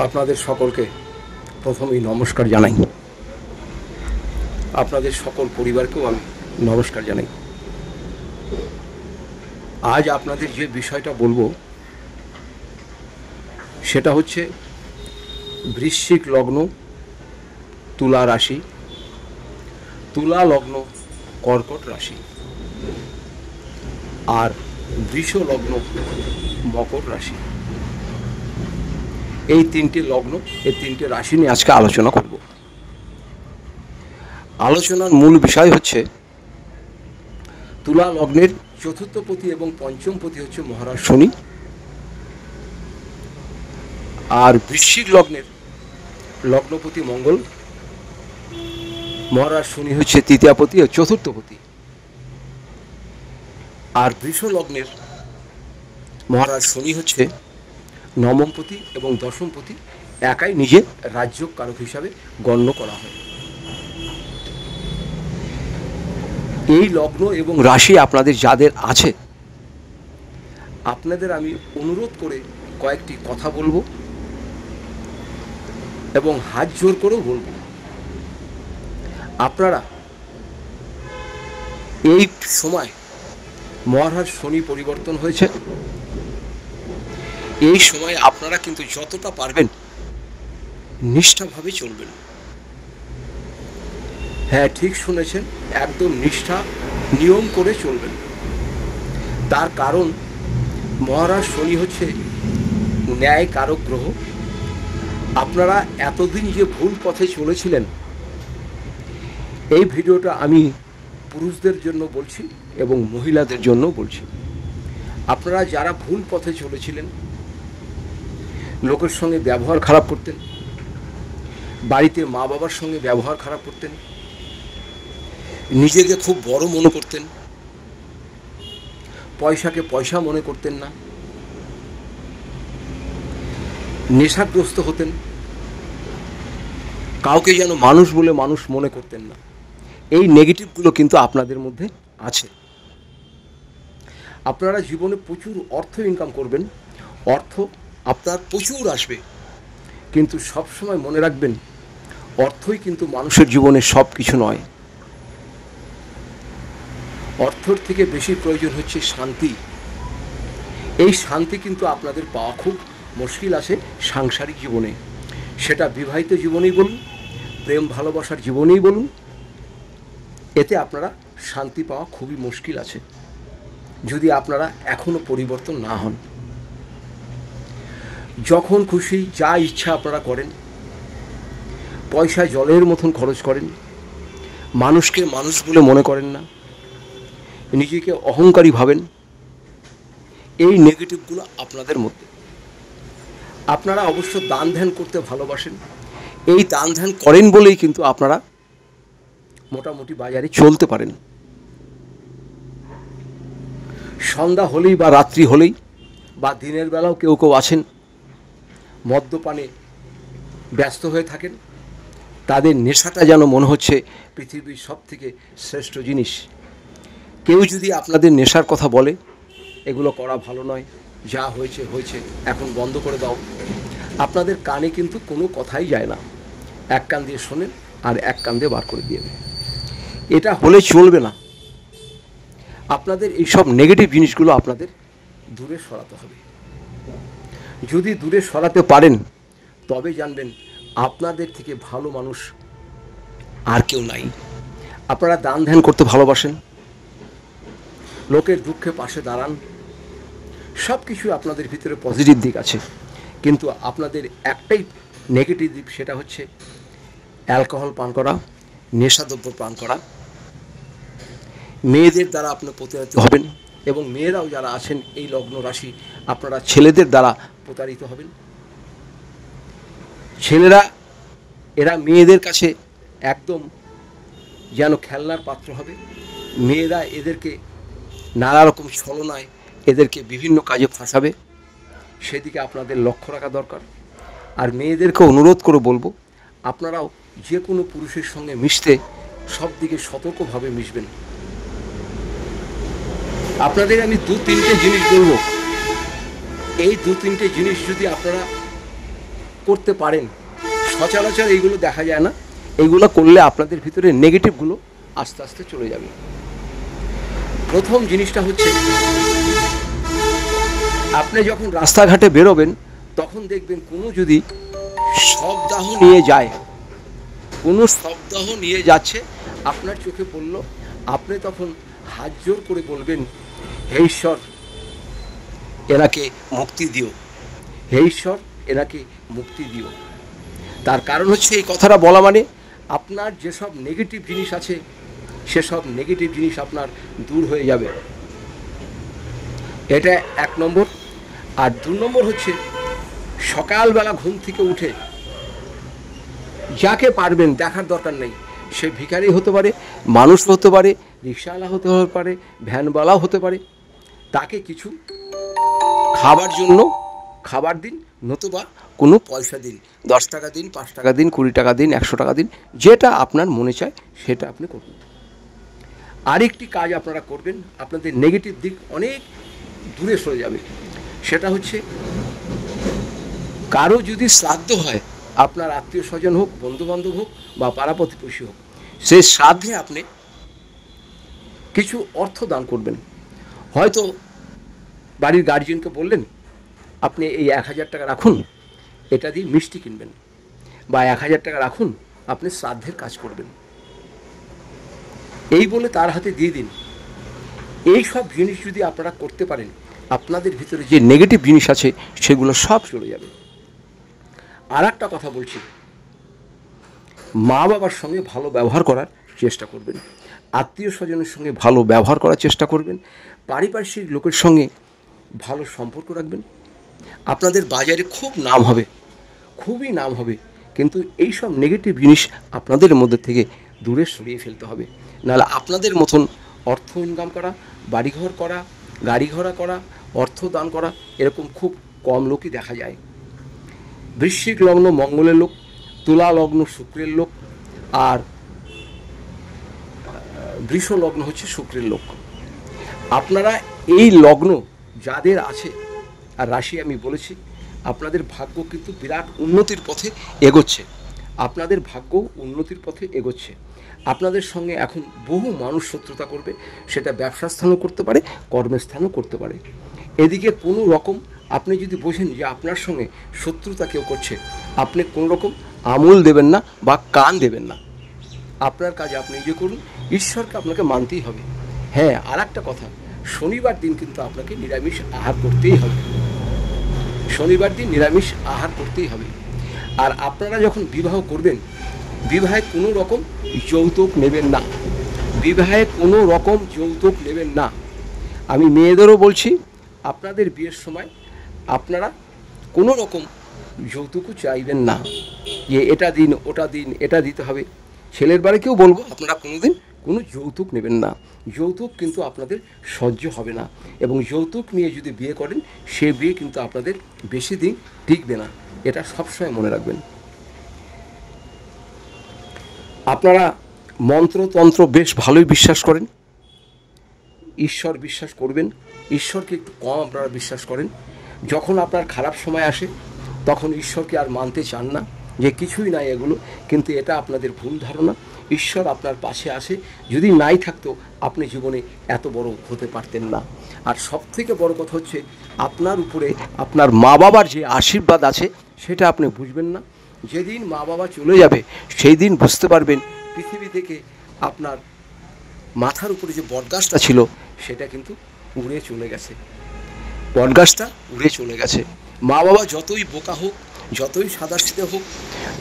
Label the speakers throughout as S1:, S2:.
S1: আপনাদের সকলকে প্রথমেই নমস্কার জানাই। আপনাদের সকল পরিবারকেও আমি নমস্কার জানাই। আজ আপনাদের যে বিষয়টা বলবো সেটা হচ্ছে বৃশ্চিক লগ্ন, তুলা রাশি, তুলা লগ্ন কর্কট রাশি, আর বৃষ লগ্ন মকর রাশি। এই তিনটে লগ্ন, এই তিনটে রাশি নিয়ে আজকে আলোচনা করব। আলোচনার মূল বিষয় হচ্ছে তুলা লগ্নের চতুর্থপতি এবং পঞ্চমপতি হচ্ছে মহারাজ শনি, আর বৃশ্চিক লগ্নের লগ্নপতি মঙ্গল, মহারাজ শনি হচ্ছে তৃতীয়পতি ও চতুর্থপতি, আর বৃষ লগ্নের মহারাজ শনি হচ্ছে নবমপতি এবং দশমপতি, একাই নিজে রাজ্য কারক হিসাবে গণ্য করা হয়। এই লগ্ন এবং রাশি আপনাদের যাদের আছে, আপনাদের আমি অনুরোধ করে কয়েকটি কথা বলবো এবং হাত জোর করেও বলবো, আপনারা এই সময় মহারাজ শনি পরিবর্তন হয়েছে, এই সময় আপনারা কিন্তু যতটা পারবেন নিষ্ঠাভাবে চলবেন। হ্যাঁ, ঠিক শুনেছেন, একদম নিষ্ঠা নিয়ম করে চলবেন। তার কারণ মহারাজ শনি হচ্ছে ন্যায় কারক গ্রহ। আপনারা এতদিন যে ভুল পথে চলেছিলেন, এই ভিডিওটা আমি পুরুষদের জন্য বলছি এবং মহিলাদের জন্য বলছি। আপনারা যারা ভুল পথে চলেছিলেন, লোকের সঙ্গে ব্যবহার খারাপ করতেন, বাড়িতে মা বাবার সঙ্গে ব্যবহার খারাপ করতেন, নিজেকে খুব বড় মনে করতেন, পয়সাকে পয়সা মনে করতেন না, নেশাগ্রস্ত হতেন, কাউকে যেন মানুষ বলে মানুষ মনে করতেন না। এই নেগেটিভগুলো কিন্তু আপনাদের মধ্যে আছে। আপনারা জীবনে প্রচুর অর্থ ইনকাম করবেন, অর্থ আপনার প্রচুর আসবে, কিন্তু সবসময় মনে রাখবেন অর্থই কিন্তু মানুষের জীবনে সব কিছু নয়। অর্থের থেকে বেশি প্রয়োজন হচ্ছে শান্তি। এই শান্তি কিন্তু আপনাদের পাওয়া খুব মুশকিল আছে সাংসারিক জীবনে, সেটা বিবাহিত জীবনেই বলুন, প্রেম ভালোবাসার জীবনেই বলুন, এতে আপনারা শান্তি পাওয়া খুবই মুশকিল আছে যদি আপনারা এখনো পরিবর্তন না হন। যখন খুশি যা ইচ্ছা আপনারা করেন, পয়সা জলের মতন খরচ করেন, মানুষকে মানুষ বলে মনে করেন না, নিজেকে অহংকারী ভাবেন। এই নেগেটিভগুলো আপনাদের মধ্যে। আপনারা অবশ্য দান ধ্যান করতে ভালোবাসেন, এই দান ধ্যান করেন বলেই কিন্তু আপনারা মোটামুটি বাজারে চলতে পারেন। সন্ধ্যা হলেই বা রাত্রি হলেই বা দিনের বেলাও কেউ কেউ আছেন মদ্যপানে ব্যস্ত হয়ে থাকেন, তাদের নেশাটা যেন মনে হচ্ছে পৃথিবীর সব থেকে শ্রেষ্ঠ জিনিস। কেউ যদি আপনাদের নেশার কথা বলে, এগুলো করা ভালো নয়, যা হয়েছে হয়েছে, এখন বন্ধ করে দাও, আপনাদের কানে কিন্তু কোনো কথাই যায় না। এক কান দিয়ে শোনেন আর এক কান দিয়ে বার করে দিয়ে দেন। এটা হলে চলবে না। আপনাদের এইসব নেগেটিভ জিনিসগুলো আপনাদের দূরে সরাতে হবে। যদি দূরে সরাতে পারেন, তবে জানবেন আপনাদের থেকে ভালো মানুষ আর কেউ নাই। আপনারা দান ধ্যান করতে ভালোবাসেন, লোকের দুঃখে পাশে দাঁড়ান, সব কিছু আপনাদের ভিতরে পজিটিভ দিক আছে, কিন্তু আপনাদের একটাই নেগেটিভ দিক, সেটা হচ্ছে অ্যালকোহল পান করা, নেশাদ্রব্য পান করা। মেয়েদের দ্বারা আপনার প্রতারিত হবেন, এবং মেয়েরাও যারা আছেন এই লগ্ন রাশি, আপনারা ছেলেদের দ্বারা প্রতারিত হবেন। ছেলেরা এরা মেয়েদের কাছে একদম যেন খেলনার পাত্র হবে। মেয়েরা এদেরকে নানা রকম ছলনায় এদেরকে বিভিন্ন কাজে ফাঁসাবে, সেদিকে আপনাদের লক্ষ্য রাখা দরকার। আর মেয়েদেরকে অনুরোধ করে বলবো, আপনারাও যে কোনো পুরুষের সঙ্গে মিশতে সব দিকে সতর্কভাবে মিশবেন। আপনাদের আমি দু তিনটে জিনিস বলবো, এই দু তিনটে জিনিস যদি আপনারা করতে পারেন, সচরাচর এইগুলো দেখা যায় না। এইগুলো করলে আপনাদের ভিতরে নেগেটিভগুলো আস্তে আস্তে চলে যাবে। প্রথম জিনিসটা হচ্ছে, আপনি যখন রাস্তাঘাটে বেরোবেন তখন দেখবেন কোনো যদি শবদাহ নিয়ে যায়, কোনো শবদাহ নিয়ে যাচ্ছে, আপনার চোখে পড়ল, আপনি তখন হাত জোর করে বলবেন, হে ঈশ্বর এনাকে মুক্তি দিও, হে ঈশ্বর এনাকে মুক্তি দিও। তার কারণ হচ্ছে এই কথাটা বলা মানে আপনার যেসব নেগেটিভ জিনিস আছে সেসব নেগেটিভ জিনিস আপনার দূর হয়ে যাবে। এটা 1 নম্বর। আর 2 নম্বর হচ্ছে, সকালবেলা ঘুম থেকে উঠে যাকে পারবেন, দেখার দরকার নেই, সে ভিখারি হতে পারে, মানুষ হতে পারে, রিক্সাওয়ালা হতে পারে, ভ্যানওয়ালাও হতে পারে, তাকে কিছু খাবার জন্য খাবার দিন, নতুবা কোনো পয়সা দিন, 10 টাকা দিন, 5 টাকা দিন, 20 টাকা দিন, 100 টাকা দিন, যেটা আপনার মনে চায় সেটা আপনি করবেন। আরেকটি কাজ আপনারা করবেন, আপনাদের নেগেটিভ দিক অনেক দূরে সরে যাবে। সেটা হচ্ছে, কারো যদি শ্রাদ্ধ হয়, আপনার আত্মীয় স্বজন হোক, বন্ধুবান্ধব হোক বা পাড়া প্রতিবেশী হোক, সেই শ্রাদ্ধে আপনি কিছু অর্থ দান করবেন। হয়তো বাড়ির গার্জিয়ানকে বললেন, আপনি এই 1000 টাকা রাখুন, এটা দিয়ে মিষ্টি কিনবেন, বা 1000 টাকা রাখুন, আপনি শ্রাদ্ধের কাজ করবেন, এই বলে তার হাতে দিয়ে দিন। এই সব জিনিস যদি আপনারা করতে পারেন, আপনাদের ভিতরে যে নেগেটিভ জিনিস আছে সেগুলো সব চলে যাবে। আর একটা কথা বলছি, মা বাবার সঙ্গে ভালো ব্যবহার করার চেষ্টা করবেন, আত্মীয় স্বজনের সঙ্গে ভালো ব্যবহার করার চেষ্টা করবেন, পারিপার্শ্বিক লোকের সঙ্গে ভালো সম্পর্ক রাখবেন। আপনাদের বাজারে খুব নাম হবে, খুবই নাম হবে, কিন্তু এই সব নেগেটিভ জিনিস আপনাদের মধ্যে থেকে দূরে সরিয়ে ফেলতে হবে। নাহলে আপনাদের মতন অর্থ ইনকাম করা, বাড়িঘর করা, গাড়ি ঘোড়া করা, অর্থ দান করা, এরকম খুব কম লোকই দেখা যায়। বৃশ্চিক লগ্ন মঙ্গলের লোক, তুলা লগ্ন শুক্রের লোক, আর বৃষ লগ্ন হচ্ছে শুক্রের লোক। আপনারা এই লগ্ন যাদের আছে আর রাশি আমি বলেছি, আপনাদের ভাগ্য কিন্তু বিরাট উন্নতির পথে এগোচ্ছে, আপনাদের ভাগ্য উন্নতির পথে এগোচ্ছে। আপনাদের সঙ্গে এখন বহু মানুষ শত্রুতা করবে, সেটা ব্যবসা স্থানও করতে পারে, কর্মস্থানও করতে পারে। এদিকে কোনো রকম আপনি যদি বোঝেন যে আপনার সঙ্গে শত্রুতা কেউ করছে, আপনি কোনো রকম আমল দেবেন না বা কান দেবেন না, আপনার কাজ আপনি নিজে করুন, ঈশ্বরকে আপনাকে মানতেই হবে। হ্যাঁ, আর একটা কথা, শনিবার দিন কিন্তু আপনাকে নিরামিষ আহার করতেই হবে, শনিবার দিন নিরামিষ আহার করতেই হবে। আর আপনারা যখন বিবাহ করবেন, বিবাহে কোনো রকম যৌতুক নেবেন না, বিবাহে কোনো রকম যৌতুক নেবেন না। আমি মেয়েদেরও বলছি, আপনাদের বিয়ের সময় আপনারা কোনো রকম যৌতুকও চাইবেন না, যে এটা দিন ওটা দিন, এটা দিতে হবে। ছেলের বাড়িকেও বলবো, আপনারা কোনোদিন কোনো যৌতুক নেবেন না, যৌতুক কিন্তু আপনাদের সহ্য হবে না, এবং যৌতুক নিয়ে যদি বিয়ে করেন, সে বিয়ে কিন্তু আপনাদের বেশি দিন টিকবে না, এটা সবসময় মনে রাখবেন। আপনারা মন্ত্রতন্ত্র বেশ ভালোই বিশ্বাস করেন, ঈশ্বর বিশ্বাস করবেন, ঈশ্বরকে একটু কম আপনারা বিশ্বাস করেন। যখন আপনার খারাপ সময় আসে তখন ঈশ্বরকে আর মানতে চান না, যে কিছুই নাই এগুলো, কিন্তু এটা আপনাদের ভুল ধারণা। ঈশ্বর আপনার পাশে আসে, যদি নাই থাকতো আপনি জীবনে এত বড় হতে পারতেন না। আর সবথেকে বড় কথা হচ্ছে, আপনার উপরে আপনার মা বাবার যে আশীর্বাদ আছে সেটা আপনি বুঝবেন না। যেদিন মা বাবা চলে যাবে সেই দিন বুঝতে পারবেন পৃথিবী থেকে আপনার মাথার উপরে যে বটগাছটা ছিল সেটা কিন্তু উড়ে চলে গেছে, বটগাছটা উড়ে চলে গেছে। মা বাবা যতই বোকা হোক, যতই সাদাসিধে হোক,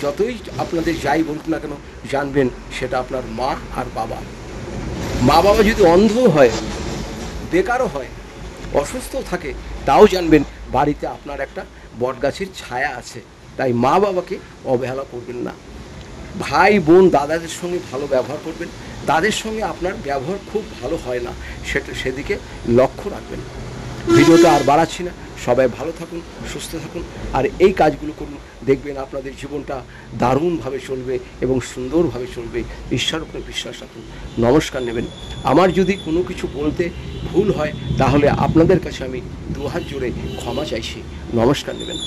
S1: যতই আপনাদের যাই বলুক না কেন, জানবেন সেটা আপনার মা আর বাবা। মা বাবা যদি অন্ধ হয়, বেকারও হয়, অসুস্থও থাকে, তাও জানবেন বাড়িতে আপনার একটা বটগাছের ছায়া আছে। তাই মা বাবাকে অবহেলা করবেন না। ভাই বোন দাদাদের সঙ্গে ভালো ব্যবহার করবেন, তাদের সঙ্গে আপনার ব্যবহার খুব ভালো হয় না, সেদিকে লক্ষ্য রাখবেন। ভিডিওটা আর বাড়াচ্ছি না, সবাই ভালো থাকুন, সুস্থ থাকুন, আর এই কাজগুলো করুন, দেখবেন আপনাদের জীবনটা দারুণভাবে চলবে এবং সুন্দরভাবে চলবে। ঈশ্বরের উপরে বিশ্বাস রাখুন, নমস্কার নেবেন। আমার যদি কোনো কিছু বলতে ভুল হয় তাহলে আপনাদের কাছে আমি দুহাত জোড়ে ক্ষমা চাইছি, নমস্কার নেবেন।